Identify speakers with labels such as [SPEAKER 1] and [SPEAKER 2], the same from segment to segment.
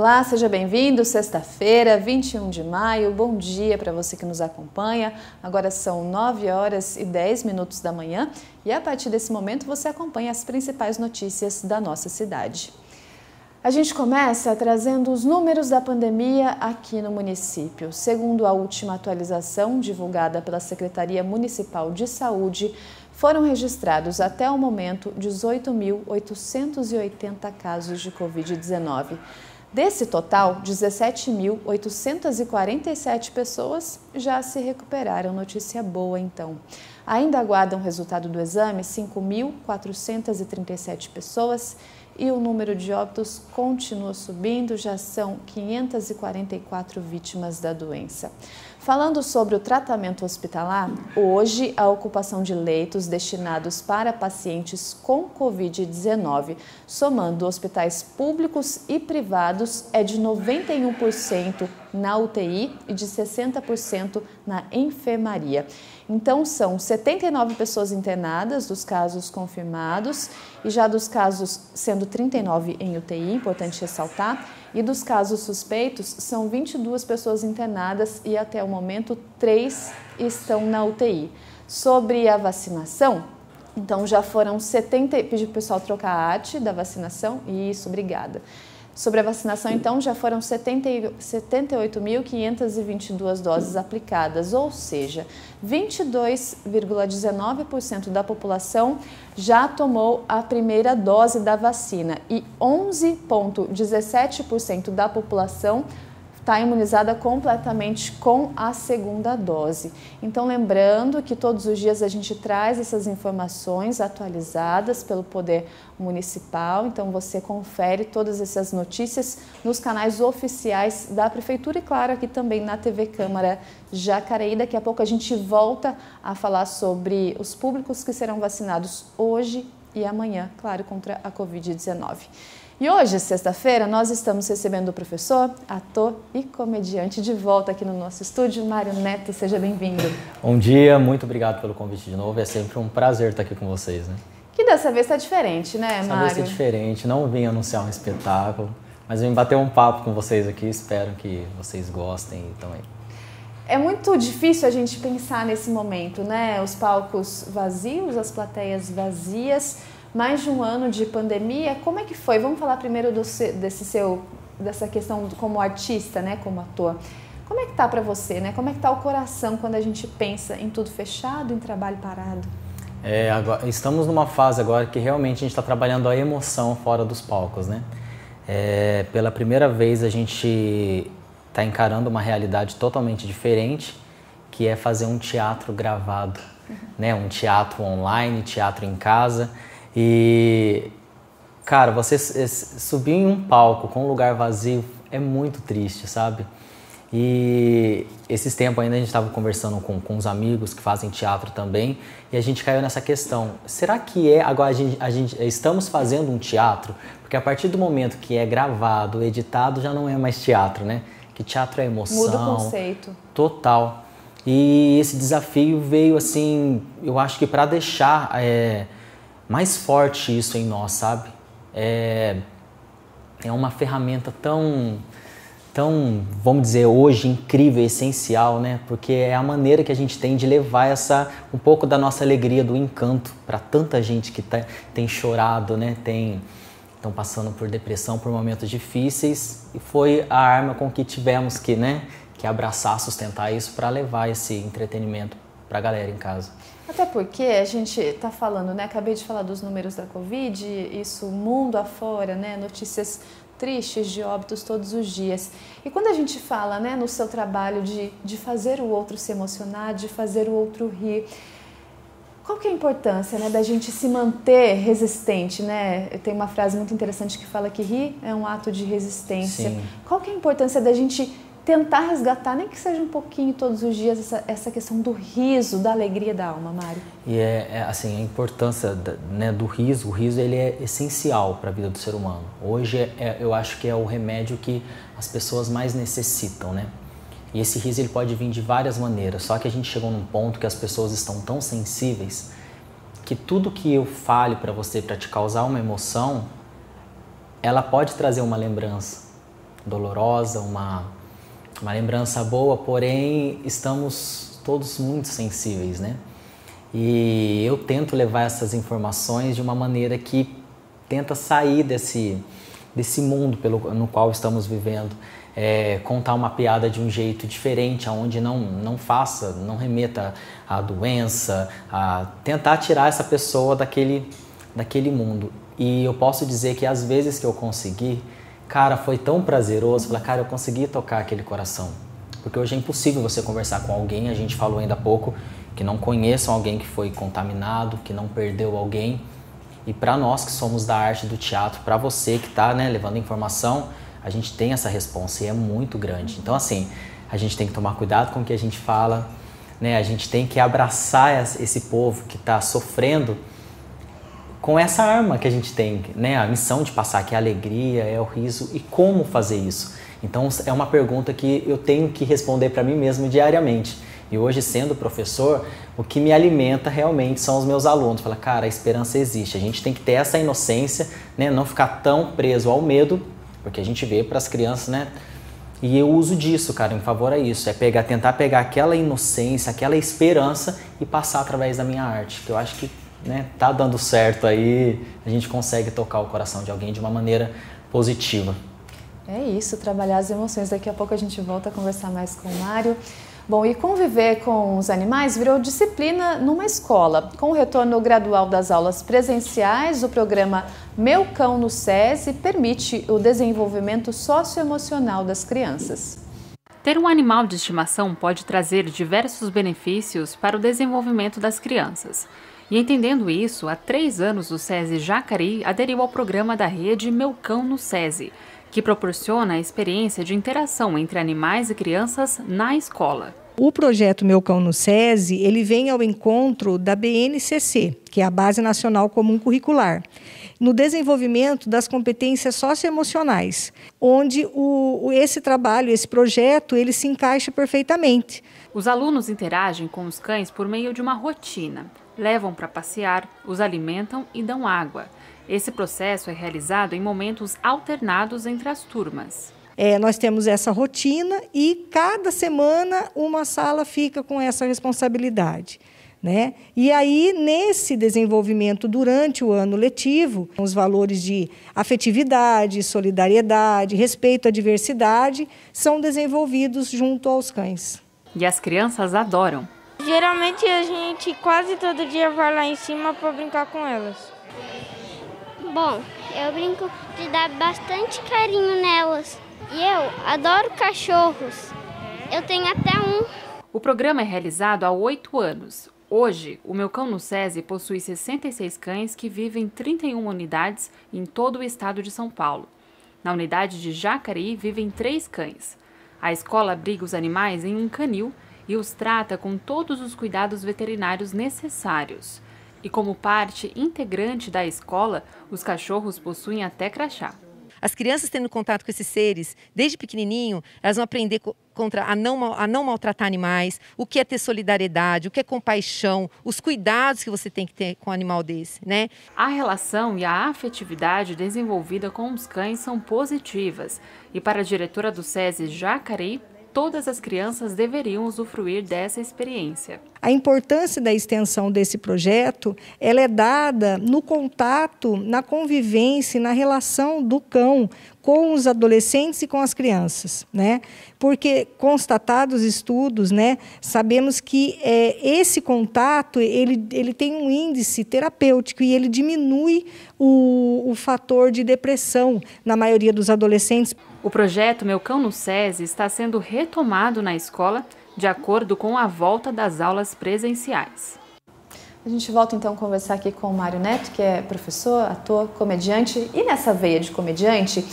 [SPEAKER 1] Olá, seja bem-vindo, sexta-feira, 21 de maio, bom dia para você que nos acompanha. Agora são 9 horas e 10 minutos da manhã e a partir desse momento você acompanha as principais notícias da nossa cidade. A gente começa trazendo os números da pandemia aqui no município. Segundo a última atualização divulgada pela Secretaria Municipal de Saúde, foram registrados até o momento 18.880 casos de Covid-19. Desse total, 17.847 pessoas já se recuperaram. Notícia boa, então. Ainda aguardam o resultado do exame 5.437 pessoas e o número de óbitos continua subindo, já são 544 vítimas da doença. Falando sobre o tratamento hospitalar, hoje a ocupação de leitos destinados para pacientes com Covid-19, somando hospitais públicos e privados, é de 91% na UTI e de 60% na enfermaria. Então, são 79 pessoas internadas dos casos confirmados e já dos casos sendo 39 em UTI, importante ressaltar, e dos casos suspeitos são 22 pessoas internadas e até o momento 3 estão na UTI. Sobre a vacinação, então já foram 70, pedi para o pessoal trocar a arte da vacinação, isso, obrigada. Sobre a vacinação, então, já foram 78.522 doses aplicadas, ou seja, 22,19% da população já tomou a primeira dose da vacina e 11,17% da população está imunizada completamente com a segunda dose. Então, lembrando que todos os dias a gente traz essas informações atualizadas pelo Poder Municipal, então você confere todas essas notícias nos canais oficiais da Prefeitura e, claro, aqui também na TV Câmara Jacareí. Daqui a pouco a gente volta a falar sobre os públicos que serão vacinados hoje e amanhã, claro, contra a Covid-19. E hoje, sexta-feira, nós estamos recebendo o professor, ator e comediante de volta aqui no nosso estúdio, Mário Neto. Seja bem-vindo.
[SPEAKER 2] Bom dia, muito obrigado pelo convite de novo. É sempre um prazer estar aqui com vocês, né?
[SPEAKER 1] Que dessa vez está diferente, né, Mário?
[SPEAKER 2] Dessa vez está diferente, não vim anunciar um espetáculo, mas vim bater um papo com vocês aqui, espero que vocês gostem também.
[SPEAKER 1] É muito difícil a gente pensar nesse momento, né? Os palcos vazios, as plateias vazias, mais de um ano de pandemia. Como é que foi? Vamos falar primeiro dessa questão como artista, né? Como ator. Como é que tá para você, né? Como é que tá o coração quando a gente pensa em tudo fechado, em trabalho parado?
[SPEAKER 2] Agora, estamos numa fase agora que realmente a gente está trabalhando a emoção fora dos palcos, né? Pela primeira vez a gente está encarando uma realidade totalmente diferente, que é fazer um teatro gravado, né? Um teatro online, teatro em casa. E, cara, você subir em um palco com um lugar vazio é muito triste, sabe? E esses tempos ainda a gente estava conversando com os amigos que fazem teatro também e a gente caiu nessa questão. Será que agora a gente estamos fazendo um teatro? Porque a partir do momento que é gravado, editado, já não é mais teatro, né? Que teatro é emoção.
[SPEAKER 1] Muda o conceito.
[SPEAKER 2] Total. E esse desafio veio assim, eu acho que para deixar mais forte isso em nós, sabe? É uma ferramenta tão, vamos dizer, hoje incrível, essencial, né? Porque é a maneira que a gente tem de levar um pouco da nossa alegria, do encanto para tanta gente que tem chorado, né? Estão passando por depressão, por momentos difíceis e foi a arma com que tivemos que abraçar, sustentar isso para levar esse entretenimento para a galera em casa.
[SPEAKER 1] Até porque a gente está falando, né? Acabei de falar dos números da Covid, isso mundo afora, né? Notícias tristes de óbitos todos os dias. E quando a gente fala, né, no seu trabalho de fazer o outro se emocionar, de fazer o outro rir, qual que é a importância, né, da gente se manter resistente, né? Tem uma frase muito interessante que fala que rir é um ato de resistência.
[SPEAKER 2] Sim.
[SPEAKER 1] Qual que é a importância da gente tentar resgatar, nem que seja um pouquinho todos os dias, essa questão do riso, da alegria da alma, Mário?
[SPEAKER 2] E assim, a importância né, do riso, o riso ele é essencial para a vida do ser humano. Hoje eu acho que é o remédio que as pessoas mais necessitam, né? E esse riso ele pode vir de várias maneiras, só que a gente chegou num ponto que as pessoas estão tão sensíveis que tudo que eu fale para você, para te causar uma emoção, ela pode trazer uma lembrança. dolorosa, uma lembrança boa, porém estamos todos muito sensíveis, né? E eu tento levar essas informações de uma maneira que tenta sair desse mundo no qual estamos vivendo, contar uma piada de um jeito diferente, onde não remeta à doença, a tentar tirar essa pessoa daquele mundo. E eu posso dizer que às vezes que eu consegui, cara, foi tão prazeroso, falar, cara, eu consegui tocar aquele coração. Porque hoje é impossível você conversar com alguém, a gente falou ainda há pouco, que não conheçam alguém que foi contaminado, que não perdeu alguém. E para nós que somos da arte do teatro, para você que está, né, levando informação, a gente tem essa responsa e é muito grande. Então, assim, a gente tem que tomar cuidado com o que a gente fala, né? A gente tem que abraçar esse povo que está sofrendo com essa arma que a gente tem, né? A missão de passar aqui a alegria, é o riso e como fazer isso. Então, é uma pergunta que eu tenho que responder para mim mesmo diariamente. E hoje, sendo professor, o que me alimenta realmente são os meus alunos. Fala, cara, a esperança existe. A gente tem que ter essa inocência, né? Não ficar tão preso ao medo, porque a gente vê para as crianças, né? E eu uso disso, cara, em favor a isso. Tentar pegar aquela inocência, aquela esperança e passar através da minha arte. Que eu acho que, né, tá dando certo aí, a gente consegue tocar o coração de alguém de uma maneira positiva.
[SPEAKER 1] É isso, trabalhar as emoções. Daqui a pouco a gente volta a conversar mais com o Mário. Bom, e conviver com os animais virou disciplina numa escola. Com o retorno gradual das aulas presenciais, o programa Meu Cão no SESI permite o desenvolvimento socioemocional das crianças.
[SPEAKER 3] Ter um animal de estimação pode trazer diversos benefícios para o desenvolvimento das crianças. E entendendo isso, há 3 anos o SESI Jacareí aderiu ao programa da rede Meu Cão no SESI, que proporciona a experiência de interação entre animais e crianças na escola.
[SPEAKER 4] O projeto Meu Cão no SESI, ele vem ao encontro da BNCC, que é a Base Nacional Comum Curricular, no desenvolvimento das competências socioemocionais, onde esse trabalho, esse projeto, ele se encaixa perfeitamente.
[SPEAKER 3] Os alunos interagem com os cães por meio de uma rotina. Levam para passear, os alimentam e dão água. Esse processo é realizado em momentos alternados entre as turmas.
[SPEAKER 4] Nós temos essa rotina e cada semana uma sala fica com essa responsabilidade, né? E aí, nesse desenvolvimento durante o ano letivo, os valores de afetividade, solidariedade, respeito à diversidade são desenvolvidos junto aos cães.
[SPEAKER 3] E as crianças adoram.
[SPEAKER 5] Geralmente a gente quase todo dia vai lá em cima para brincar com elas.
[SPEAKER 6] Bom, eu brinco de dar bastante carinho nelas. E eu adoro cachorros. Eu tenho até um.
[SPEAKER 3] O programa é realizado há 8 anos. Hoje, o Meu Cão no SESI possui 66 cães que vivem em 31 unidades em todo o estado de São Paulo. Na unidade de Jacareí vivem 3 cães. A escola abriga os animais em um canil e os trata com todos os cuidados veterinários necessários. E como parte integrante da escola, os cachorros possuem até crachá.
[SPEAKER 7] As crianças tendo contato com esses seres, desde pequenininho, elas vão aprender a não maltratar animais, o que é ter solidariedade, o que é compaixão, os cuidados que você tem que ter com um animal desse, né?
[SPEAKER 3] A relação e a afetividade desenvolvida com os cães são positivas. E para a diretora do SESI Jacareí, todas as crianças deveriam usufruir dessa experiência.
[SPEAKER 4] A importância da extensão desse projeto, ela é dada no contato, na convivência, na relação do cão com os adolescentes e com as crianças, né? Porque, constatados estudos, né, sabemos que esse contato ele tem um índice terapêutico e ele diminui o fator de depressão na maioria dos adolescentes.
[SPEAKER 3] O projeto Meu Cão no SESI está sendo retomado na escola de acordo com a volta das aulas presenciais.
[SPEAKER 1] A gente volta então a conversar aqui com o Mário Neto, que é professor, ator, comediante. E nessa veia de comediante,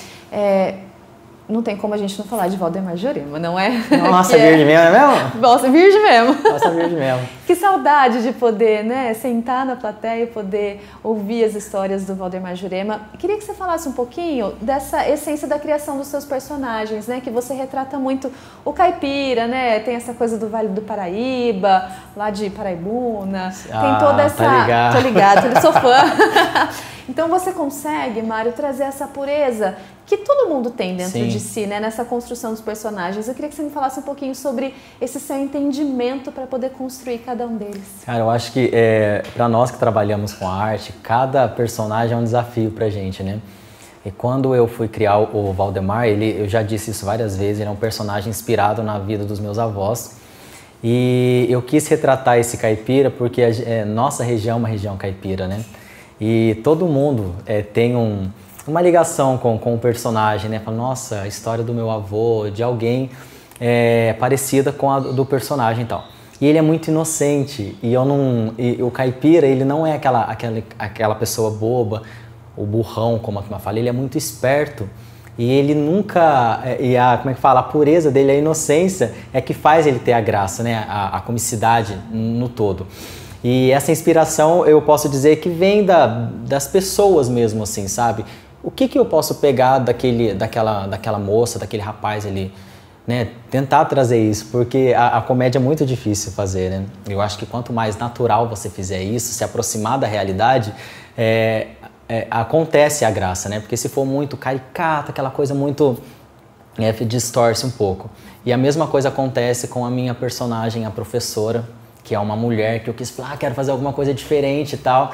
[SPEAKER 1] não tem como a gente não falar de Waldemar Jurema, não é?
[SPEAKER 2] Nossa, virgem mesmo, é mesmo?
[SPEAKER 1] Nossa, virgem mesmo.
[SPEAKER 2] Nossa, virgem mesmo.
[SPEAKER 1] Que saudade de poder, né, sentar na plateia e poder ouvir as histórias do Waldemar Jurema. Queria que você falasse um pouquinho dessa essência da criação dos seus personagens, né, que você retrata muito o caipira, né, tem essa coisa do Vale do Paraíba, lá de Paraibuna, tem toda essa...
[SPEAKER 2] Tá ligado.
[SPEAKER 1] Tô ligado, eu sou fã. Então você consegue, Mário, trazer essa pureza que todo mundo tem dentro
[SPEAKER 2] Sim.
[SPEAKER 1] de si, né? Nessa construção dos personagens. Eu queria que você me falasse um pouquinho sobre esse seu entendimento para poder construir cada um deles.
[SPEAKER 2] Cara, eu acho que para nós que trabalhamos com arte, cada personagem é um desafio pra gente, né? E quando eu fui criar o Valdemar, eu já disse isso várias vezes, ele é um personagem inspirado na vida dos meus avós. E eu quis retratar esse caipira porque nossa região é uma região caipira, né? E todo mundo tem uma ligação com o personagem, né? Fala, nossa, a história do meu avô, de alguém parecida com a do personagem e tal. E ele é muito inocente, e o caipira, ele não é aquela pessoa boba, o burrão, como a turma fala, ele é muito esperto. E ele nunca, como é que fala, a pureza dele, a inocência é que faz ele ter a graça, né? A comicidade no todo. E essa inspiração eu posso dizer que vem das pessoas mesmo, assim, sabe? O que eu posso pegar daquela moça, daquele rapaz ali, né? Tentar trazer isso, porque a comédia é muito difícil fazer, né? Eu acho que quanto mais natural você fizer isso, se aproximar da realidade, acontece a graça, né? Porque se for muito caricato, aquela coisa muito distorce um pouco. E a mesma coisa acontece com a minha personagem, a professora, que é uma mulher que eu quis falar, quero fazer alguma coisa diferente e tal.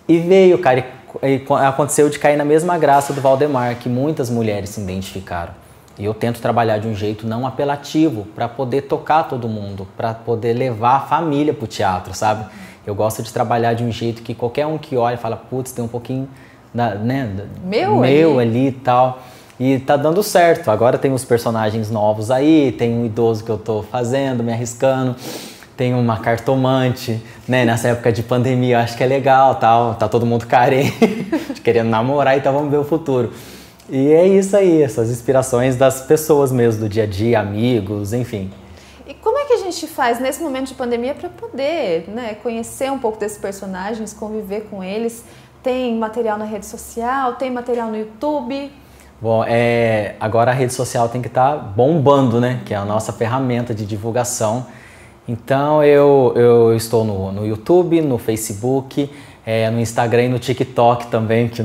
[SPEAKER 2] E veio, cara, e aconteceu de cair na mesma graça do Valdemar, que muitas mulheres se identificaram. E eu tento trabalhar de um jeito não apelativo, para poder tocar todo mundo, para poder levar a família pro teatro, sabe? Eu gosto de trabalhar de um jeito que qualquer um que olha fala, putz, tem um pouquinho meu ali e tal. E tá dando certo. Agora tem uns personagens novos aí, tem um idoso que eu tô fazendo, me arriscando. Tem uma cartomante, né? Nessa época de pandemia, eu acho que é legal, tal. Tá todo mundo carente, querendo namorar, então vamos ver o futuro. E é isso aí, essas inspirações das pessoas mesmo, do dia a dia, amigos, enfim.
[SPEAKER 1] E como é que a gente faz nesse momento de pandemia para poder, né, conhecer um pouco desses personagens, conviver com eles? Tem material na rede social, tem material no YouTube?
[SPEAKER 2] Bom, agora a rede social tem que estar bombando, né? Que é a nossa ferramenta de divulgação. Então eu estou no YouTube, no Facebook, no Instagram e no TikTok também, que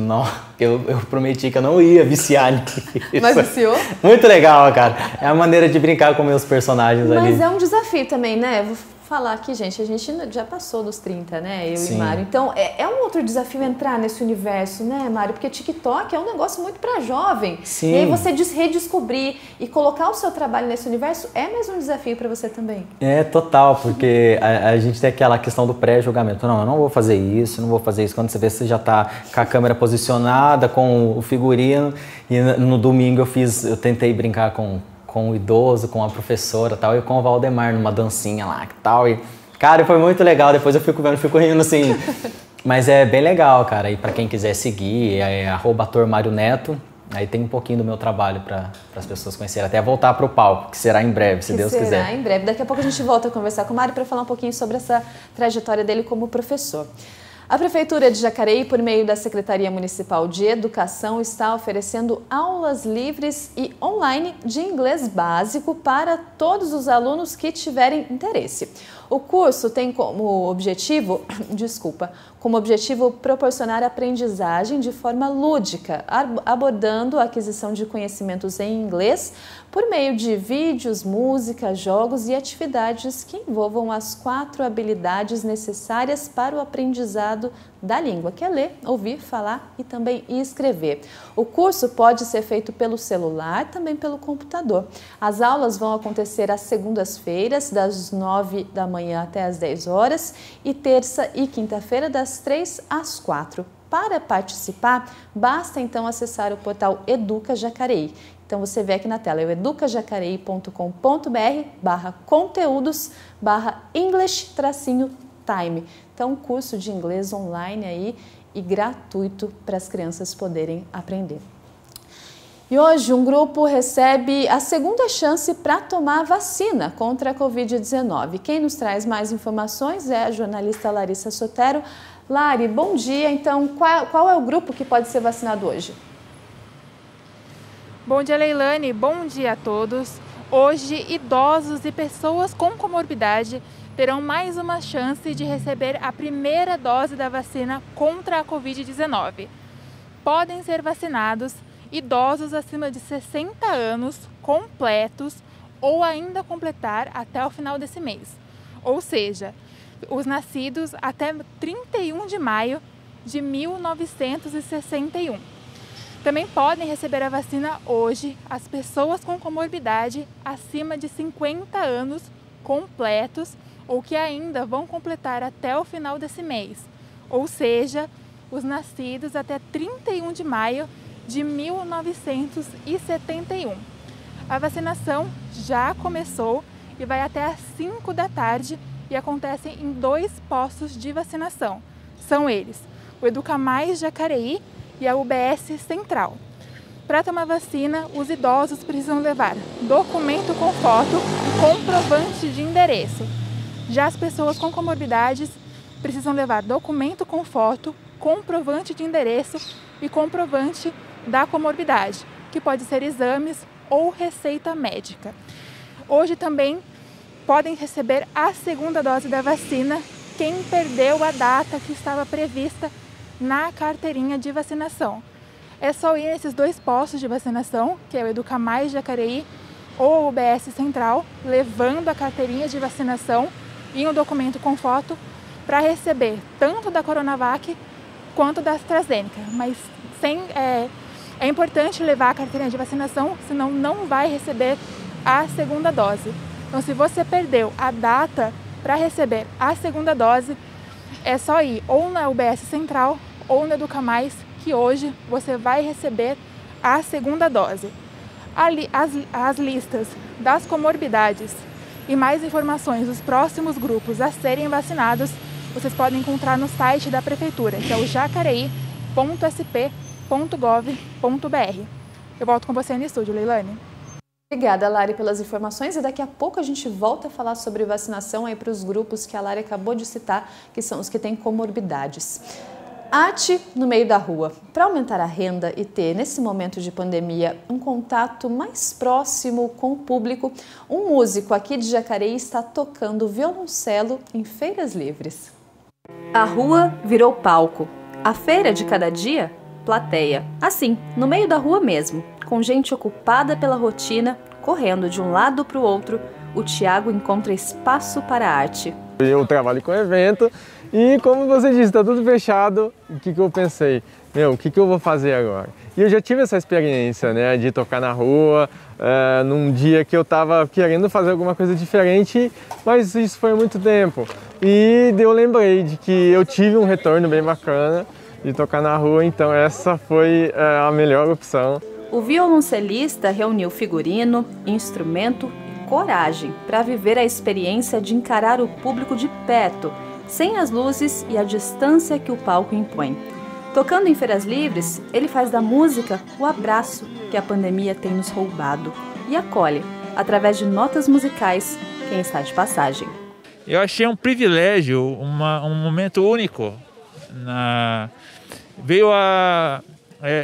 [SPEAKER 2] eu prometi que eu não ia viciar nisso.
[SPEAKER 1] Mas viciou?
[SPEAKER 2] Muito legal, cara. É a maneira de brincar com meus personagens ali.
[SPEAKER 1] Mas é um desafio também, né? Vou falar aqui, gente, a gente já passou dos 30, né? Eu
[SPEAKER 2] Sim.
[SPEAKER 1] e Mário. Então, é um outro desafio entrar nesse universo, né, Mário? Porque TikTok é um negócio muito pra jovem.
[SPEAKER 2] Sim.
[SPEAKER 1] E aí você redescobrir e colocar o seu trabalho nesse universo é mais um desafio pra você também.
[SPEAKER 2] Total, porque a gente tem aquela questão do pré-julgamento. Não, eu não vou fazer isso, não vou fazer isso. Quando você vê, você já tá com a câmera posicionada, com o figurino. E no domingo eu tentei brincar com o idoso, com a professora tal, e com o Valdemar numa dancinha lá e tal. E, cara, foi muito legal. Depois eu fico rindo assim. Mas é bem legal, cara. E pra quem quiser seguir, @ator Mário Neto. Aí tem um pouquinho do meu trabalho para as pessoas conhecerem, até voltar para o palco, que será em breve, se Deus quiser.
[SPEAKER 1] Será em breve. Daqui a pouco a gente volta a conversar com o Mário para falar um pouquinho sobre essa trajetória dele como professor. A Prefeitura de Jacareí, por meio da Secretaria Municipal de Educação, está oferecendo aulas livres e online de inglês básico para todos os alunos que tiverem interesse. O curso tem como objetivo proporcionar aprendizagem de forma lúdica, abordando a aquisição de conhecimentos em inglês por meio de vídeos, música, jogos e atividades que envolvam as 4 habilidades necessárias para o aprendizado da língua, que é ler, ouvir, falar e também escrever. O curso pode ser feito pelo celular, também pelo computador. As aulas vão acontecer às segundas-feiras, das 9 da manhã até às 10 horas, e terça e quinta-feira, das 3 às 4. Para participar, basta então acessar o portal Educa Jacareí. Então você vê aqui na tela, é o educajacareí.com.br/conteúdos/English-time. Então, um curso de inglês online aí e gratuito para as crianças poderem aprender. E hoje um grupo recebe a segunda chance para tomar a vacina contra a Covid-19. Quem nos traz mais informações é a jornalista Larissa Sotero. Lari, bom dia. Então, qual é o grupo que pode ser vacinado hoje?
[SPEAKER 8] Bom dia, Leilane. Bom dia a todos. Hoje, idosos e pessoas com comorbidade terão mais uma chance de receber a primeira dose da vacina contra a Covid-19. podem ser vacinados idosos acima de 60 anos completos ou ainda completar até o final desse mês. Ou seja, os nascidos até 31 de maio de 1961. Também podem receber a vacina hoje as pessoas com comorbidade acima de 50 anos completos ou que ainda vão completar até o final desse mês. Ou seja, os nascidos até 31 de maio de 1971. A vacinação já começou e vai até às 5 da tarde e acontece em 2 postos de vacinação. São eles, o Educa Mais Jacareí e a UBS Central. Para tomar vacina, os idosos precisam levar documento com foto e comprovante de endereço. Já as pessoas com comorbidades precisam levar documento com foto, comprovante de endereço e comprovante da comorbidade, que pode ser exames ou receita médica. Hoje também podem receber a segunda dose da vacina quem perdeu a data que estava prevista na carteirinha de vacinação. É só ir nesses 2 postos de vacinação, que é o Educa Mais Jacareí ou o UBS Central, levando a carteirinha de vacinação e um documento com foto para receber tanto da Coronavac quanto da AstraZeneca. Mas é importante levar a carteirinha de vacinação, senão não vai receber a segunda dose. Então, se você perdeu a data para receber a segunda dose, é só ir ou na UBS Central ou no Educa Mais, que hoje você vai receber a segunda dose. As listas das comorbidades e mais informações dos próximos grupos a serem vacinados, vocês podem encontrar no site da Prefeitura, que é o jacareí.sp.gov.br. Eu volto com você no estúdio, Leilane.
[SPEAKER 1] Obrigada, Lari, pelas informações, e daqui a pouco a gente volta a falar sobre vacinação aí para os grupos que a Lari acabou de citar, que são os que têm comorbidades. Arte no meio da rua. Para aumentar a renda e ter, nesse momento de pandemia, um contato mais próximo com o público, um músico aqui de Jacareí está tocando violoncelo em feiras livres. A rua virou palco. A feira de cada dia, plateia. Assim, no meio da rua mesmo, com gente ocupada pela rotina, correndo de um lado para o outro, o Thiago encontra espaço para a arte.
[SPEAKER 9] Eu trabalho com evento e, como você disse, está tudo fechado. O que eu pensei? O que eu vou fazer agora? E eu já tive essa experiência, né, de tocar na rua, num dia que eu estava querendo fazer alguma coisa diferente, mas isso foi há muito tempo. E eu lembrei de que eu tive um retorno bem bacana de tocar na rua, então essa foi a melhor opção.
[SPEAKER 1] O violoncelista reuniu figurino, instrumento e coragem para viver a experiência de encarar o público de perto, sem as luzes e a distância que o palco impõe. Tocando em feiras livres, ele faz da música o abraço que a pandemia tem nos roubado e acolhe, através de notas musicais, quem está de passagem.
[SPEAKER 10] Eu achei um privilégio, um momento único. Veio a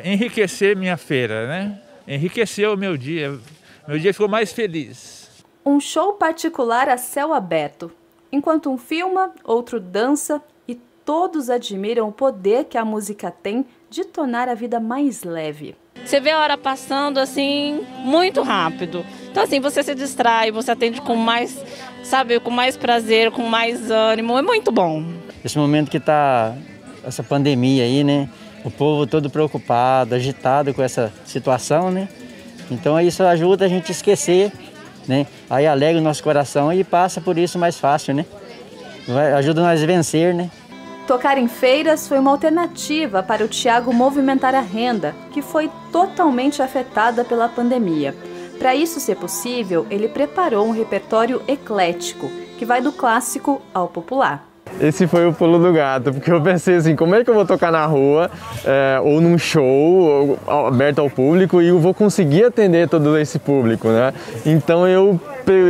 [SPEAKER 10] enriquecer minha feira, né? Enriqueceu o meu dia. Meu dia ficou mais feliz.
[SPEAKER 1] Um show particular a céu aberto. Enquanto um filma, outro dança e todos admiram o poder que a música tem de tornar a vida mais leve.
[SPEAKER 11] Você vê a hora passando assim, muito rápido. Então assim, você se distrai, você atende com mais, com mais prazer, com mais ânimo. É muito bom.
[SPEAKER 12] Esse momento que está essa pandemia aí, né? O povo todo preocupado, agitado com essa situação, né? Então isso ajuda a gente a esquecer, né? Aí alegra o nosso coração e passa por isso mais fácil, né? Ajuda nós a vencer, né?
[SPEAKER 1] Tocar em feiras foi uma alternativa para o Thiago movimentar a renda, que foi totalmente afetada pela pandemia. Para isso ser possível, ele preparou um repertório eclético, que vai do clássico ao popular.
[SPEAKER 9] Esse foi o pulo do gato, porque eu pensei assim, como é que eu vou tocar na rua, ou num show aberto ao público, e eu vou conseguir atender todo esse público, né? Então eu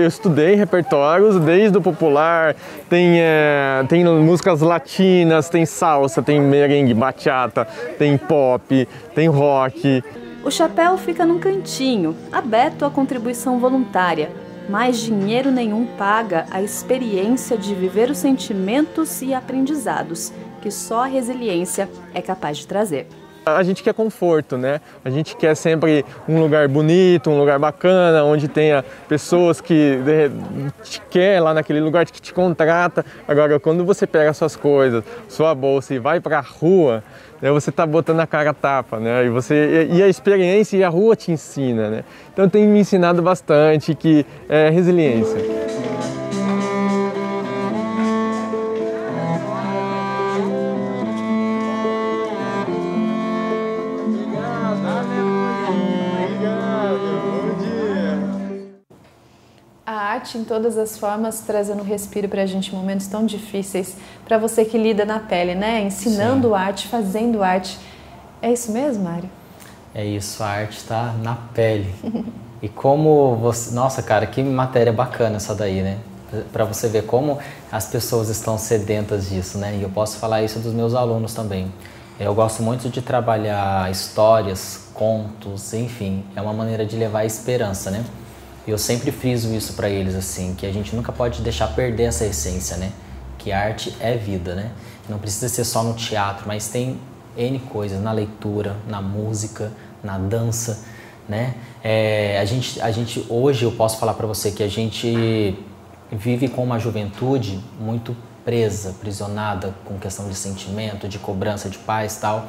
[SPEAKER 9] estudei repertórios, desde o popular, tem músicas latinas, tem salsa, tem merengue, bachata, tem pop, tem rock.
[SPEAKER 1] O chapéu fica num cantinho, aberto à contribuição voluntária. Mas dinheiro nenhum paga a experiência de viver os sentimentos e aprendizados que só a resiliência é capaz de trazer.
[SPEAKER 9] A gente quer conforto, né? A gente quer sempre um lugar bonito, um lugar bacana, onde tenha pessoas que te querem lá naquele lugar, que te contrata. Agora, quando você pega suas coisas, sua bolsa e vai para a rua, né, você está botando a cara a tapa, né? E a experiência e a rua te ensina, né? Então tem me ensinado bastante que é resiliência.
[SPEAKER 1] Em todas as formas, trazendo respiro para a gente em momentos tão difíceis, para você que lida na pele, né? Ensinando Sim. arte, fazendo arte. É isso mesmo, Mário?
[SPEAKER 2] É isso, a arte está na pele. E como você... Nossa, cara, que matéria bacana essa daí, né? Para você ver como as pessoas estão sedentas disso, né? E eu posso falar isso dos meus alunos também. Eu gosto muito de trabalhar histórias, contos, enfim. É uma maneira de levar a esperança, né? Eu sempre friso isso para eles, assim, que a gente nunca pode deixar perder essa essência, né? Que a arte é vida, né? Não precisa ser só no teatro, mas tem N coisas, na leitura, na música, na dança, né? A gente hoje eu posso falar para você que a gente vive com uma juventude muito presa, aprisionada com questão de sentimento, de cobrança de pais e tal.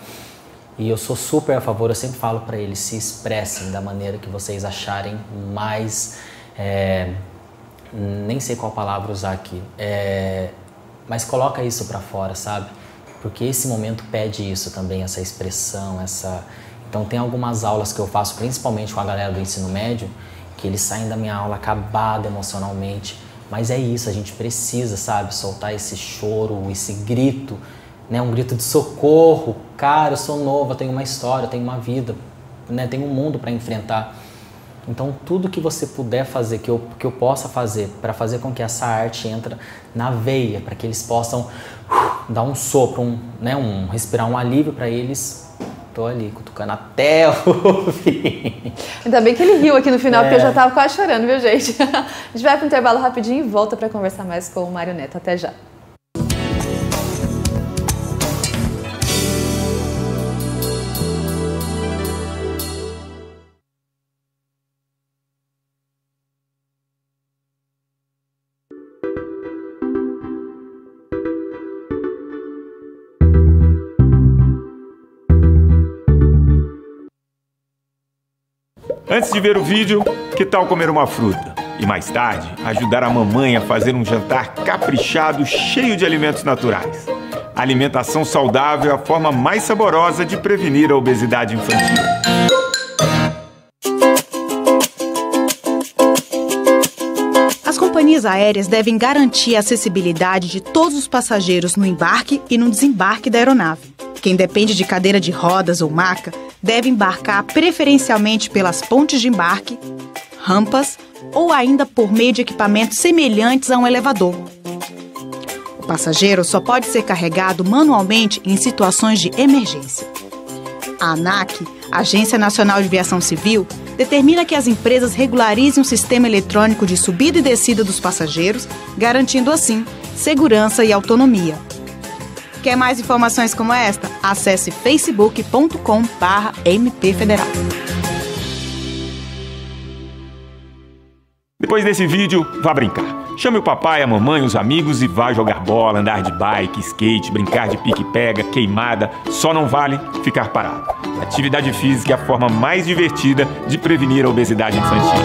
[SPEAKER 2] E eu sou super a favor, eu sempre falo para eles, se expressem da maneira que vocês acharem mais, nem sei qual palavra usar aqui, mas coloca isso para fora, sabe? Porque esse momento pede isso também, essa expressão, Então tem algumas aulas que eu faço, principalmente com a galera do ensino médio, que eles saem da minha aula acabado emocionalmente, mas é isso, a gente precisa, sabe, soltar esse choro, esse grito, né, um grito de socorro. Cara, eu sou novo, eu tenho uma história, eu tenho uma vida, né, tenho um mundo para enfrentar. Então tudo que você puder fazer, que eu possa fazer, para fazer com que essa arte entre na veia, para que eles possam dar um sopro, respirar um alívio para eles, tô ali cutucando até o fim.
[SPEAKER 1] Ainda bem que ele riu aqui no final, porque eu já tava quase chorando, viu, gente? A gente vai para um intervalo rapidinho e volta para conversar mais com o Mário Neto. Até já.
[SPEAKER 13] Antes de ver o vídeo, que tal comer uma fruta? E mais tarde, ajudar a mamãe a fazer um jantar caprichado, cheio de alimentos naturais. A alimentação saudável é a forma mais saborosa de prevenir a obesidade infantil.
[SPEAKER 14] As companhias aéreas devem garantir a acessibilidade de todos os passageiros no embarque e no desembarque da aeronave. Quem depende de cadeira de rodas ou maca deve embarcar preferencialmente pelas pontes de embarque, rampas ou ainda por meio de equipamentos semelhantes a um elevador. O passageiro só pode ser carregado manualmente em situações de emergência. A ANAC, Agência Nacional de Aviação Civil, determina que as empresas regularizem um sistema eletrônico de subida e descida dos passageiros, garantindo assim segurança e autonomia. Quer mais informações como esta? Acesse facebook.com/mpfederal.
[SPEAKER 13] Depois desse vídeo, vá brincar. Chame o papai, a mamãe, os amigos e vá jogar bola, andar de bike, skate, brincar de pique-pega, queimada. Só não vale ficar parado. Atividade física é a forma mais divertida de prevenir a obesidade infantil.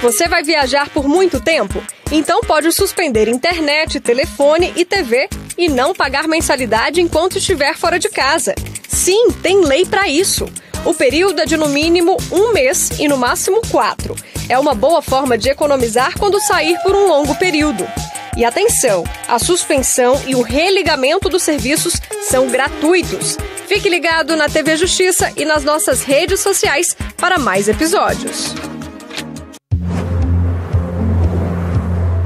[SPEAKER 15] Você vai viajar por muito tempo? Então pode suspender internet, telefone e TV e não pagar mensalidade enquanto estiver fora de casa. Sim, tem lei para isso. O período é de no mínimo 1 mês e no máximo 4. É uma boa forma de economizar quando sair por um longo período. E atenção, a suspensão e o religamento dos serviços são gratuitos. Fique ligado na TV Justiça e nas nossas redes sociais para mais episódios.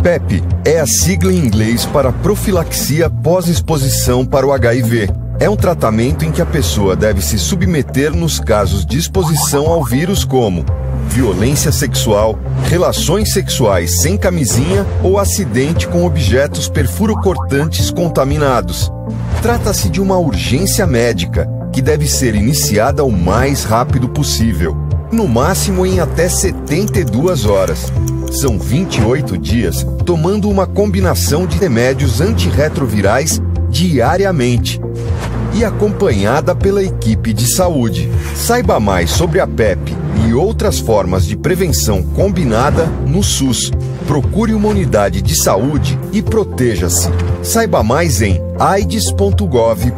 [SPEAKER 16] PEP é a sigla em inglês para profilaxia pós-exposição para o HIV. É um tratamento em que a pessoa deve se submeter nos casos de exposição ao vírus como violência sexual, relações sexuais sem camisinha ou acidente com objetos perfurocortantes contaminados. Trata-se de uma urgência médica que deve ser iniciada o mais rápido possível, no máximo em até 72 horas. São 28 dias tomando uma combinação de remédios antirretrovirais diariamente e acompanhada pela equipe de saúde. Saiba mais sobre a PEP e outras formas de prevenção combinada no SUS. Procure uma unidade de saúde e proteja-se. Saiba mais em aids.gov.br.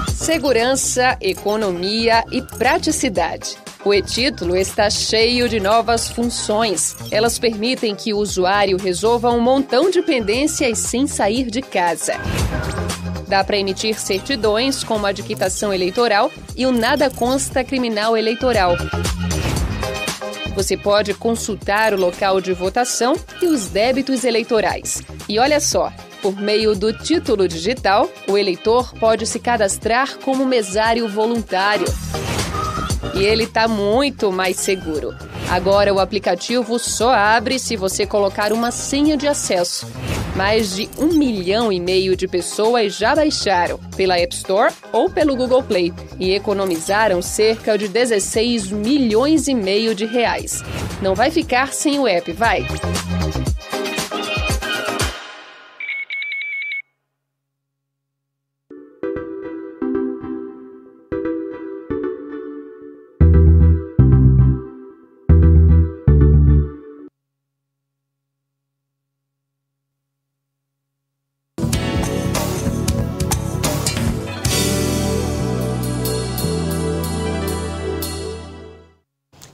[SPEAKER 15] Segurança, economia e praticidade. O e-Título está cheio de novas funções. Elas permitem que o usuário resolva um montão de pendências sem sair de casa. Dá para emitir certidões como a de quitação eleitoral e o nada consta criminal eleitoral. Você pode consultar o local de votação e os débitos eleitorais. E olha só, por meio do título digital, o eleitor pode se cadastrar como mesário voluntário. E ele está muito mais seguro. Agora o aplicativo só abre se você colocar uma senha de acesso. Mais de 1,5 milhão de pessoas já baixaram pela App Store ou pelo Google Play e economizaram cerca de 16,5 milhões de reais. Não vai ficar sem o app, vai?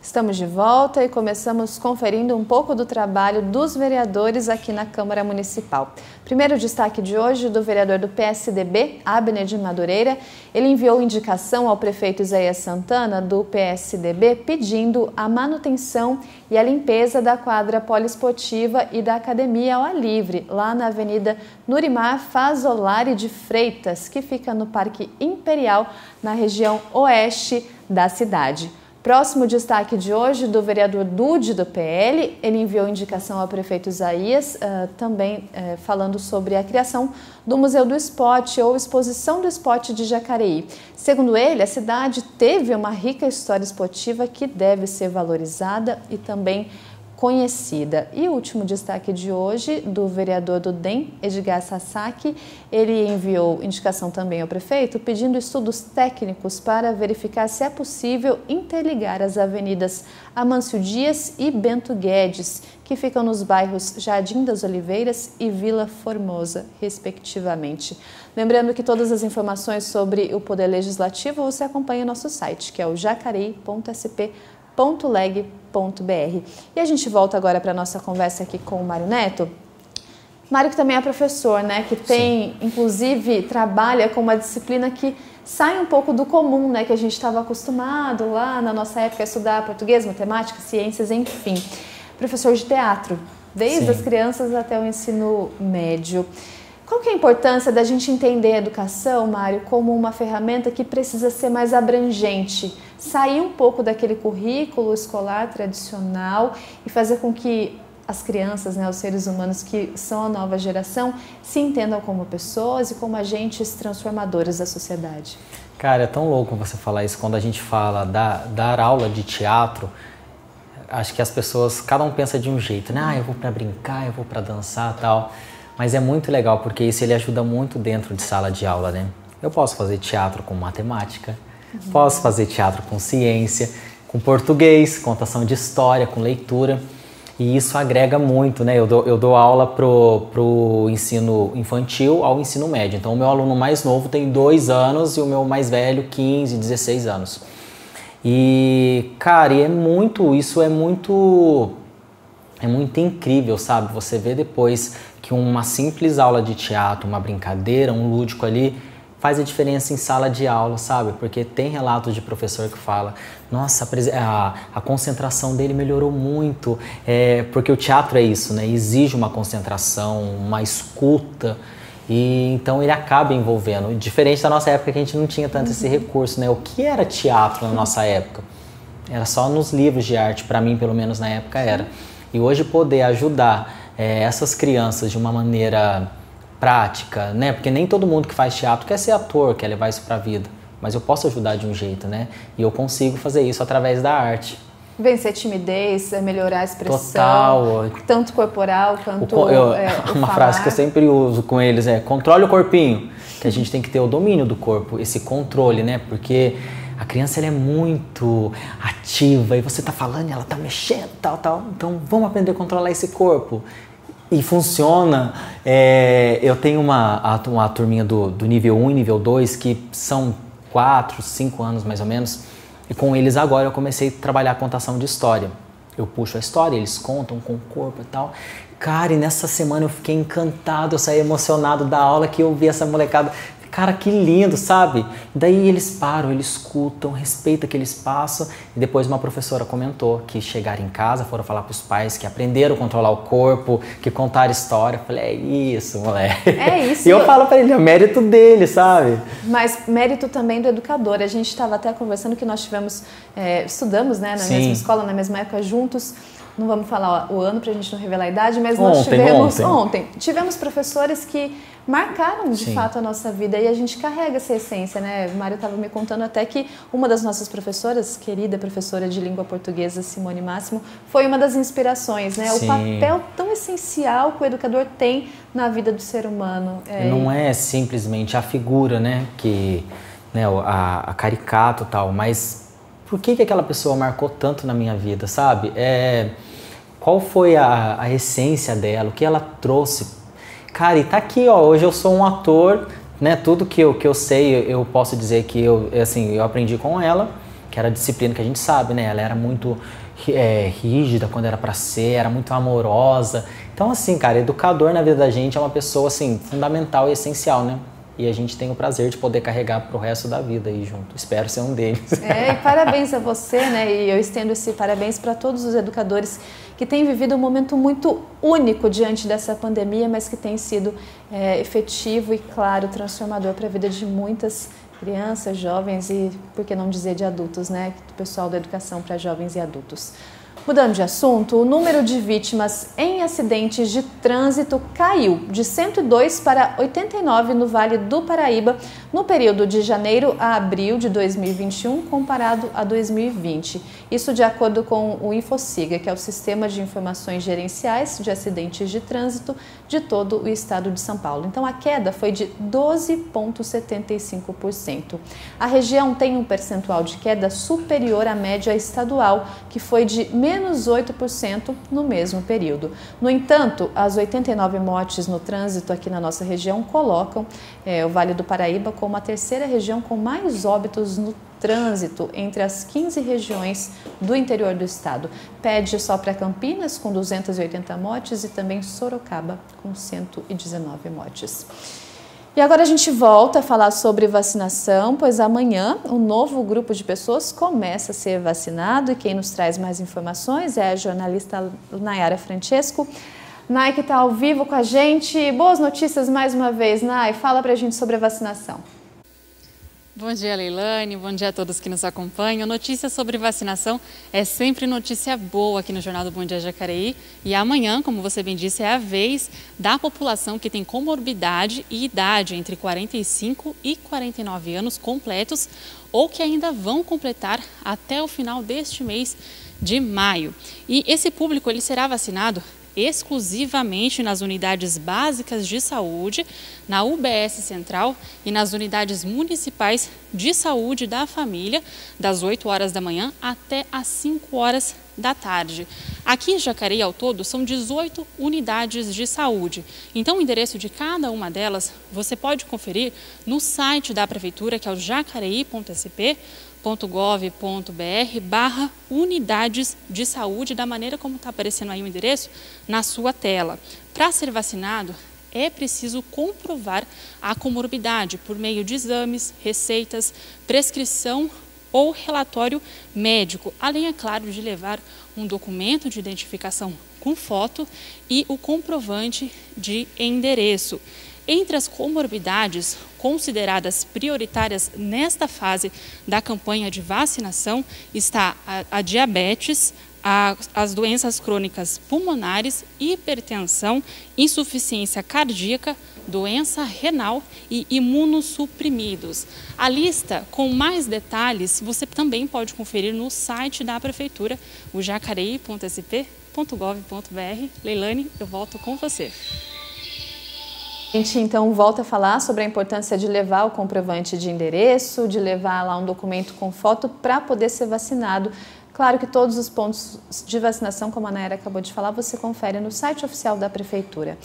[SPEAKER 1] Estamos de volta e começamos conferindo um pouco do trabalho dos vereadores aqui na Câmara Municipal. Primeiro destaque de hoje do vereador do PSDB, Abner de Madureira. Ele enviou indicação ao prefeito Isaías Santana, do PSDB, pedindo a manutenção e a limpeza da quadra poliesportiva e da academia ao ar livre, lá na Avenida Nurimar Fazolari de Freitas, que fica no Parque Imperial, na região oeste da cidade. Próximo destaque de hoje do vereador Dude, do PL, ele enviou indicação ao prefeito Isaías, também falando sobre a criação do Museu do Esporte ou Exposição do Esporte de Jacareí. Segundo ele, a cidade teve uma rica história esportiva que deve ser valorizada e também conhecida. E o último destaque de hoje, do vereador do DEM, Edgar Sasaki, ele enviou indicação também ao prefeito, pedindo estudos técnicos para verificar se é possível interligar as avenidas Amâncio Dias e Bento Guedes, que ficam nos bairros Jardim das Oliveiras e Vila Formosa, respectivamente. Lembrando que todas as informações sobre o Poder Legislativo você acompanha no nosso site, que é o jacareí.sp.leg.br. E a gente volta agora para a nossa conversa aqui com o Mário Neto. Mário que também é professor, né? Que tem, Sim. Inclusive, trabalha com uma disciplina que sai um pouco do comum, né? Que a gente estava acostumado lá na nossa época a estudar português, matemática, ciências, enfim. Professor de teatro, desde Sim. as crianças até o ensino médio. Qual que é a importância da gente entender a educação, Mário, como uma ferramenta que precisa ser mais abrangente, sair um pouco daquele currículo escolar tradicional e fazer com que as crianças, né, os seres humanos que são a nova geração, se entendam como pessoas e como agentes transformadores da sociedade?
[SPEAKER 2] Cara, é tão louco você falar isso quando a gente fala dar aula de teatro. Acho que as pessoas, cada um pensa de um jeito, né? Eu vou para brincar, eu vou para dançar e tal. Mas é muito legal, porque isso ele ajuda muito dentro de sala de aula, né? Eu posso fazer teatro com matemática, posso fazer teatro com ciência, com português, contação de história, com leitura. E isso agrega muito, né? Eu dou aula pro ensino infantil ao ensino médio. Então o meu aluno mais novo tem 2 anos e o meu mais velho 15, 16 anos. E, cara, isso é muito incrível, sabe? Você vê depois que uma simples aula de teatro, uma brincadeira, um lúdico ali, faz a diferença em sala de aula, sabe? Porque tem relatos de professor que fala, nossa, a concentração dele melhorou muito, porque o teatro é isso, né? Exige uma concentração, uma escuta, e então ele acaba envolvendo. Diferente da nossa época que a gente não tinha tanto esse recurso, né? O que era teatro na nossa época? Era só nos livros de arte, para mim, pelo menos na época era. E hoje poder ajudar essas crianças de uma maneira prática, né? Porque nem todo mundo que faz teatro quer ser ator, quer levar isso para a vida. Mas eu posso ajudar de um jeito, né? E eu consigo fazer isso através da arte.
[SPEAKER 1] Vencer timidez, melhorar a expressão,
[SPEAKER 2] total,
[SPEAKER 1] tanto corporal quanto
[SPEAKER 2] uma frase que eu sempre uso com eles é: controle o corpinho, que a gente tem que ter o domínio do corpo, esse controle, né? Porque a criança ela é muito ativa e você tá falando e ela tá mexendo, tal. Então vamos aprender a controlar esse corpo. E funciona. Eu tenho uma turminha do nível 1 e nível 2 que são 4, 5 anos mais ou menos. E com eles agora eu comecei a trabalhar a contação de história. Eu puxo a história, eles contam com o corpo e tal. Cara, e nessa semana eu fiquei encantado, eu saí emocionado da aula que eu vi essa molecada. Cara, que lindo, sabe? Daí eles param, eles escutam, respeitam aquele espaço. E depois uma professora comentou que chegaram em casa, foram falar para os pais que aprenderam a controlar o corpo, que contaram história. Eu falei, é isso, moleque.
[SPEAKER 1] É isso.
[SPEAKER 2] E eu falo para ele, é mérito dele, sabe?
[SPEAKER 1] Mas mérito também do educador. A gente estava até conversando que nós estudamos, né, na mesma escola, na mesma época juntos. Não vamos falar o ano para a gente não revelar a idade, mas nós tivemos professores que marcaram de fato a nossa vida e a gente carrega essa essência, né? O Mário estava me contando até que uma das nossas professoras, querida professora de língua portuguesa, Simone Máximo, foi uma das inspirações, né?
[SPEAKER 2] Sim.
[SPEAKER 1] O papel tão essencial que o educador tem na vida do ser humano.
[SPEAKER 2] Não é simplesmente a figura, né? A caricato e tal, mas por que aquela pessoa marcou tanto na minha vida, sabe? Qual foi a essência dela, o que ela trouxe? Cara, e tá aqui, ó, hoje eu sou um ator, né? Tudo que eu sei, eu posso dizer que eu aprendi com ela, que era a disciplina que a gente sabe, né? Ela era muito rígida quando era pra ser, era muito amorosa. Então, assim, cara, educador na vida da gente é uma pessoa, assim, fundamental e essencial, né? E a gente tem o prazer de poder carregar pro resto da vida aí junto. Espero ser um deles.
[SPEAKER 1] E parabéns a você, né? E eu estendo esse parabéns para todos os educadores que têm vivido um momento muito único diante dessa pandemia, mas que tem sido efetivo e, claro, transformador para a vida de muitas crianças, jovens e, por que não dizer, de adultos, né? Do pessoal da educação para jovens e adultos. Mudando de assunto, o número de vítimas em acidentes de trânsito caiu de 102 para 89 no Vale do Paraíba no período de janeiro a abril de 2021 comparado a 2020. Isso de acordo com o InfoSiga, que é o Sistema de Informações Gerenciais de Acidentes de Trânsito de todo o estado de São Paulo. Então a queda foi de 12,75%. A região tem um percentual de queda superior à média estadual, que foi de menos 8% no mesmo período. No entanto, as 89 mortes no trânsito aqui na nossa região colocam o Vale do Paraíba como a terceira região com mais óbitos no trânsito entre as 15 regiões do interior do estado. Pede só para Campinas, com 280 mortes, e também Sorocaba, com 119 mortes. E agora a gente volta a falar sobre vacinação, pois amanhã um novo grupo de pessoas começa a ser vacinado e quem nos traz mais informações é a jornalista Nayara Francesco. Nay, que está ao vivo com a gente. Boas notícias mais uma vez, Nay. Fala pra gente sobre a vacinação.
[SPEAKER 3] Bom dia, Leilane. Bom dia a todos que nos acompanham. Notícia sobre vacinação é sempre notícia boa aqui no Jornal do Bom Dia Jacareí. E amanhã, como você bem disse, é a vez da população que tem comorbidade e idade entre 45 e 49 anos completos ou que ainda vão completar até o final deste mês de maio. E esse público ele será vacinado exclusivamente nas unidades básicas de saúde, na UBS Central e nas unidades municipais de saúde da família, das 8 horas da manhã até às 5 horas da tarde. Aqui em Jacareí, ao todo, são 18 unidades de saúde. Então, o endereço de cada uma delas você pode conferir no site da Prefeitura, que é o jacareí.sp.gov.br/unidades de saúde, da maneira como está aparecendo aí o endereço na sua tela. Para ser vacinado, é preciso comprovar a comorbidade por meio de exames, receitas, prescrição ou relatório médico, além, é claro, de levar um documento de identificação com foto e o comprovante de endereço. Entre as comorbidades consideradas prioritárias nesta fase da campanha de vacinação está a diabetes,
[SPEAKER 17] as doenças crônicas pulmonares, hipertensão, insuficiência cardíaca, doença renal e imunossuprimidos. A lista com mais detalhes você também pode conferir no site da Prefeitura, o jacareí.sp.gov.br. Leilane, eu volto com você.
[SPEAKER 1] A gente então volta a falar sobre a importância de levar o comprovante de endereço, de levar lá um documento com foto para poder ser vacinado. Claro que todos os pontos de vacinação, como a Nayara acabou de falar, você confere no site oficial da Prefeitura.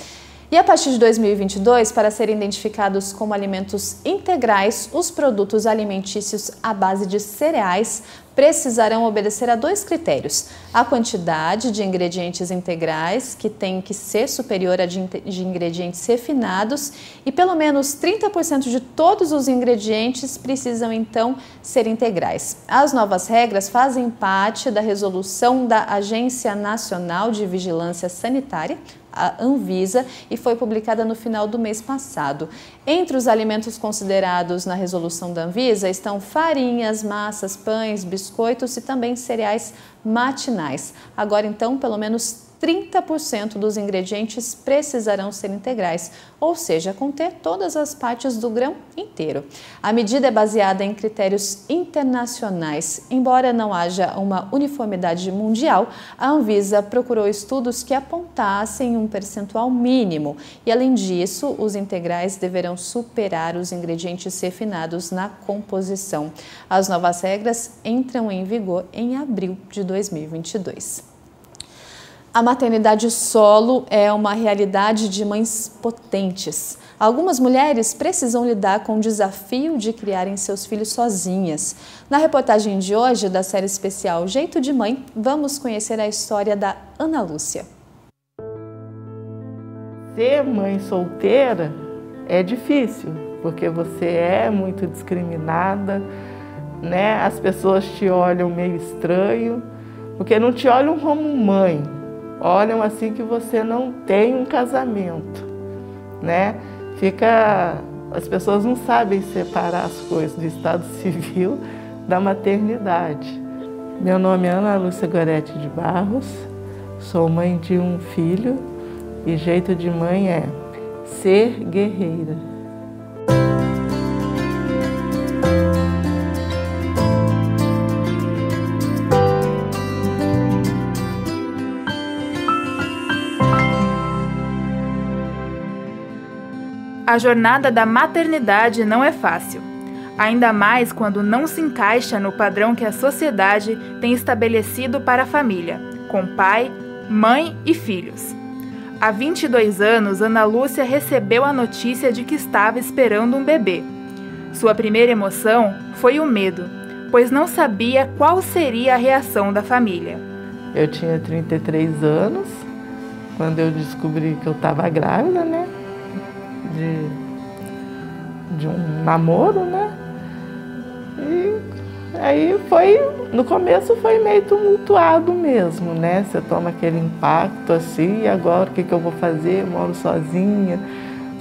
[SPEAKER 1] E a partir de 2022, para serem identificados como alimentos integrais, os produtos alimentícios à base de cereais precisarão obedecer a 2 critérios: a quantidade de ingredientes integrais, que tem que ser superior à de ingredientes refinados, e pelo menos 30% de todos os ingredientes precisam então ser integrais. As novas regras fazem parte da resolução da Agência Nacional de Vigilância Sanitária, a Anvisa, e foi publicada no final do mês passado. Entre os alimentos considerados na resolução da Anvisa estão farinhas, massas, pães, biscoitos e também cereais matinais. Agora, então, pelo menos 30% dos ingredientes precisarão ser integrais, ou seja, conter todas as partes do grão inteiro. A medida é baseada em critérios internacionais. Embora não haja uma uniformidade mundial, a Anvisa procurou estudos que apontassem um percentual mínimo e, além disso, os integrais deverão superar os ingredientes refinados na composição. As novas regras entram em vigor em abril de 2022. A maternidade solo é uma realidade de mães potentes. Algumas mulheres precisam lidar com o desafio de criarem seus filhos sozinhas. Na reportagem de hoje da série especial Jeito de Mãe, vamos conhecer a história da Ana Lúcia.
[SPEAKER 18] Ser mãe solteira é difícil, porque você é muito discriminada, né? As pessoas te olham meio estranho, porque não te olham como mãe. Olham assim que você não tem um casamento, né? As pessoas não sabem separar as coisas do estado civil da maternidade. Meu nome é Ana Lúcia Gorete de Barros, sou mãe de um filho e jeito de mãe é ser guerreira.
[SPEAKER 8] A jornada da maternidade não é fácil, ainda mais quando não se encaixa no padrão que a sociedade tem estabelecido para a família, com pai, mãe e filhos. Há 22 anos, Ana Lúcia recebeu a notícia de que estava esperando um bebê. Sua primeira emoção foi o medo, pois não sabia qual seria a reação da família.
[SPEAKER 18] Eu tinha 33 anos, quando eu descobri que eu estava grávida, né? De um namoro, né? E aí no começo foi meio tumultuado mesmo, né? Você toma aquele impacto assim, e agora o que eu vou fazer? Eu moro sozinha,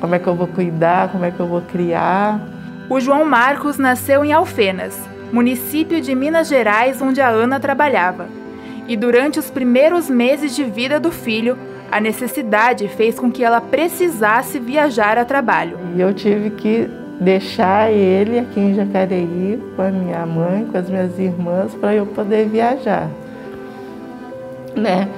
[SPEAKER 18] como é que eu vou cuidar, como é que eu vou criar?
[SPEAKER 8] O João Marcos nasceu em Alfenas, município de Minas Gerais, onde a Ana trabalhava. E durante os primeiros meses de vida do filho, a necessidade fez com que ela precisasse viajar a trabalho.
[SPEAKER 18] E eu tive que deixar ele aqui em Jacareí com a minha mãe, com as minhas irmãs, para eu poder viajar. Né?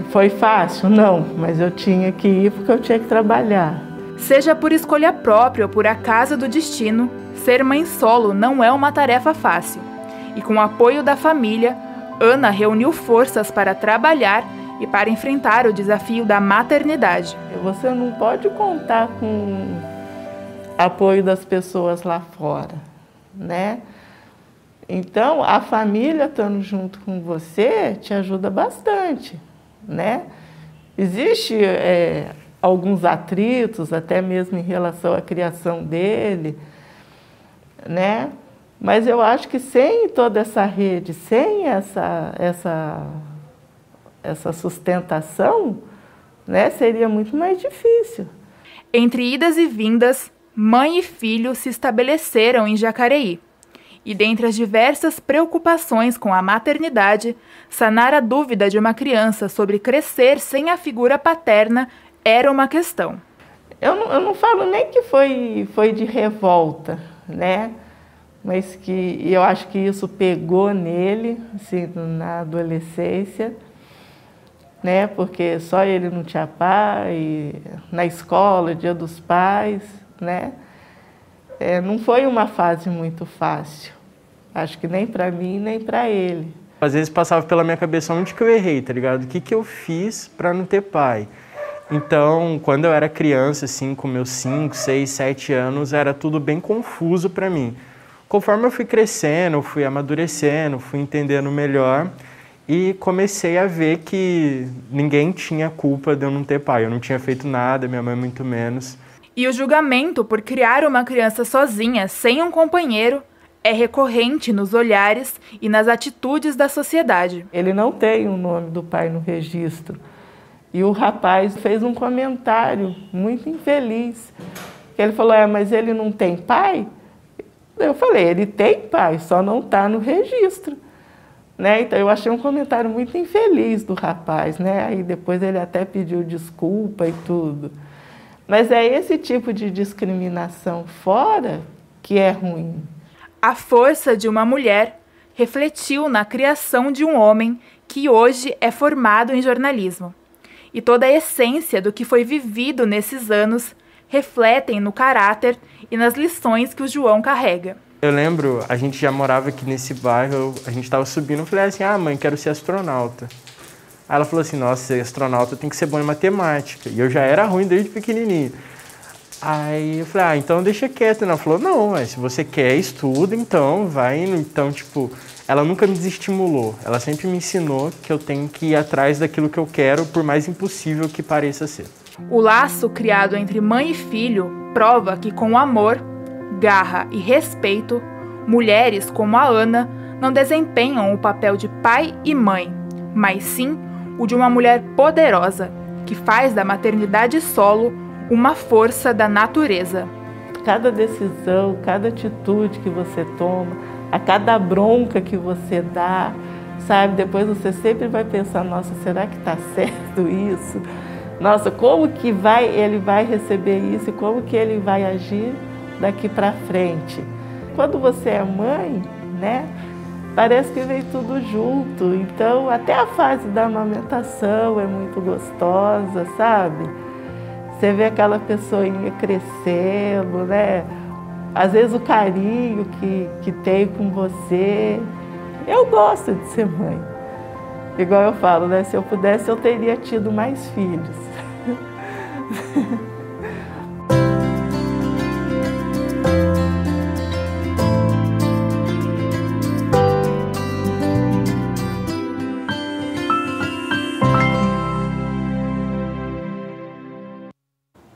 [SPEAKER 18] Foi fácil? Não, mas eu tinha que ir porque eu tinha que trabalhar.
[SPEAKER 8] Seja por escolha própria ou por acaso do destino, ser mãe solo não é uma tarefa fácil. E com o apoio da família, Ana reuniu forças para trabalhar e para enfrentar o desafio da maternidade.
[SPEAKER 18] Você não pode contar com apoio das pessoas lá fora, né? Então, a família estando junto com você te ajuda bastante, né? Existe alguns atritos, até mesmo em relação à criação dele, né? Mas eu acho que sem toda essa rede, sem essa sustentação, né, seria muito mais difícil.
[SPEAKER 8] Entre idas e vindas, mãe e filho se estabeleceram em Jacareí. E dentre as diversas preocupações com a maternidade, sanar a dúvida de uma criança sobre crescer sem a figura paterna era uma questão.
[SPEAKER 18] Eu não falo nem que foi de revolta, né? Mas que eu acho que isso pegou nele, assim, na adolescência, né? Porque só ele não tinha pai, na escola, Dia dos Pais, né? Não foi uma fase muito fácil, acho que nem para mim, nem para ele.
[SPEAKER 9] Às vezes passava pela minha cabeça onde que eu errei, tá ligado? O que eu fiz para não ter pai? Então, quando eu era criança, assim, com meus 5, 6, 7 anos, era tudo bem confuso para mim. Conforme eu fui crescendo, fui amadurecendo, fui entendendo melhor e comecei a ver que ninguém tinha culpa de eu não ter pai. Eu não tinha feito nada, minha mãe muito menos.
[SPEAKER 8] E o julgamento por criar uma criança sozinha, sem um companheiro, é recorrente nos olhares e nas atitudes da sociedade.
[SPEAKER 18] Ele não tem o nome do pai no registro. E o rapaz fez um comentário muito infeliz. Ele falou, mas ele não tem pai? Eu falei, ele tem pai, só não está no registro. Né? Então eu achei um comentário muito infeliz do rapaz, né? Aí depois ele até pediu desculpa e tudo. Mas é esse tipo de discriminação fora que é ruim.
[SPEAKER 8] A força de uma mulher refletiu na criação de um homem que hoje é formado em jornalismo. E toda a essência do que foi vivido nesses anos refletem no caráter e nas lições que o João carrega.
[SPEAKER 9] Eu lembro, a gente já morava aqui nesse bairro, a gente estava subindo, eu falei assim, mãe, quero ser astronauta. Aí ela falou assim, nossa, ser astronauta tem que ser bom em matemática. E eu já era ruim desde pequenininho. Aí eu falei, então deixa quieto. Ela falou, não, se você quer, estuda, então vai indo. Então, tipo, ela nunca me desestimulou. Ela sempre me ensinou que eu tenho que ir atrás daquilo que eu quero, por mais impossível que pareça ser.
[SPEAKER 8] O laço criado entre mãe e filho prova que com amor, garra e respeito, mulheres como a Ana não desempenham o papel de pai e mãe, mas sim o de uma mulher poderosa, que faz da maternidade solo uma força da natureza.
[SPEAKER 18] Cada decisão, cada atitude que você toma, a cada bronca que você dá, sabe? Depois você sempre vai pensar, nossa, será que está certo isso? Nossa, como que ele vai receber isso e como que ele vai agir daqui para frente? Quando você é mãe, né? Parece que vem tudo junto. Então, até a fase da amamentação é muito gostosa, sabe? Você vê aquela pessoinha crescendo, né? Às vezes o carinho que tem com você. Eu gosto de ser mãe. Igual eu falo, né? Se eu pudesse, eu teria tido mais filhos.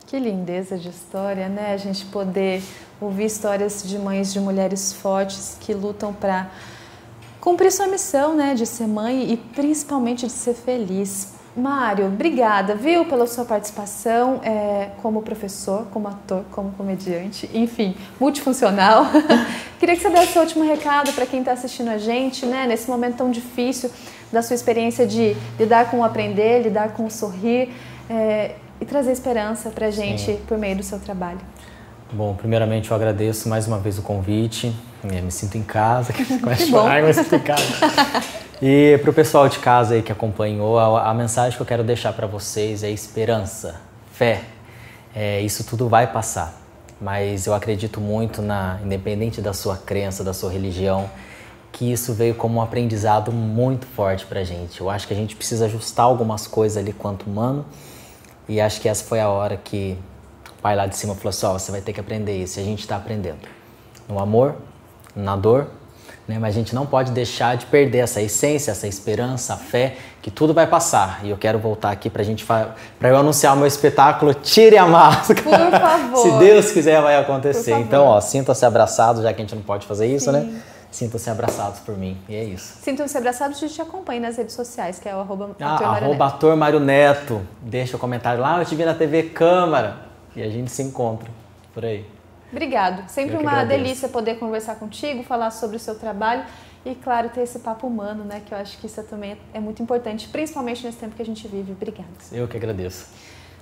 [SPEAKER 1] Que lindeza de história, né? A gente poder ouvir histórias de mães, de mulheres fortes que lutam para cumprir sua missão, né? De ser mãe e principalmente de ser feliz. Mário, obrigada, viu, pela sua participação como professor, como ator, como comediante, enfim, multifuncional. Queria que você desse o último recado para quem está assistindo a gente, né? Nesse momento tão difícil da sua experiência de lidar com o aprender, lidar com o sorrir, e trazer esperança para a gente por meio do seu trabalho.
[SPEAKER 2] Bom, primeiramente eu agradeço mais uma vez o convite, me sinto em casa,
[SPEAKER 1] Que bom.
[SPEAKER 2] me sinto em casa. E para o pessoal de casa aí que acompanhou, a mensagem que eu quero deixar para vocês é esperança, fé. Isso tudo vai passar, mas eu acredito muito independente da sua crença, da sua religião, que isso veio como um aprendizado muito forte para a gente. Eu acho que a gente precisa ajustar algumas coisas ali quanto humano, e acho que essa foi a hora que o pai lá de cima falou assim, você vai ter que aprender isso, e a gente está aprendendo. No amor, na dor, né? Mas a gente não pode deixar de perder essa essência, essa esperança, a fé, que tudo vai passar. E eu quero voltar aqui para eu anunciar o meu espetáculo Tire a Máscara.
[SPEAKER 1] Por favor.
[SPEAKER 2] Se Deus quiser, vai acontecer. Então, sintam-se abraçados, já que a gente não pode fazer isso, né? Sintam-se abraçados por mim, e é isso.
[SPEAKER 1] Sintam-se abraçados, a gente te acompanha nas redes sociais, que é o
[SPEAKER 2] @ator Mário Neto. Deixa o comentário lá, eu te vi na TV Câmara. E a gente se encontra por aí.
[SPEAKER 1] Obrigado. Sempre uma delícia poder conversar contigo, falar sobre o seu trabalho e, claro, ter esse papo humano, né? Que eu acho que isso também é muito importante, principalmente nesse tempo que a gente vive. Obrigada.
[SPEAKER 2] Eu que agradeço.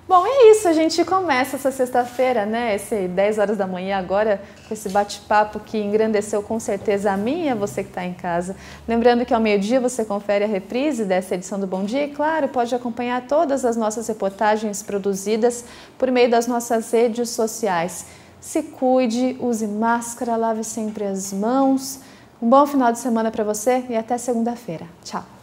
[SPEAKER 1] Bom, é isso, a gente começa essa sexta-feira, né, esse 10 horas da manhã agora, com esse bate-papo que engrandeceu com certeza a mim e a você que está em casa. Lembrando que ao meio-dia você confere a reprise dessa edição do Bom Dia e, claro, pode acompanhar todas as nossas reportagens produzidas por meio das nossas redes sociais. Se cuide, use máscara, lave sempre as mãos. Um bom final de semana para você e até segunda-feira. Tchau!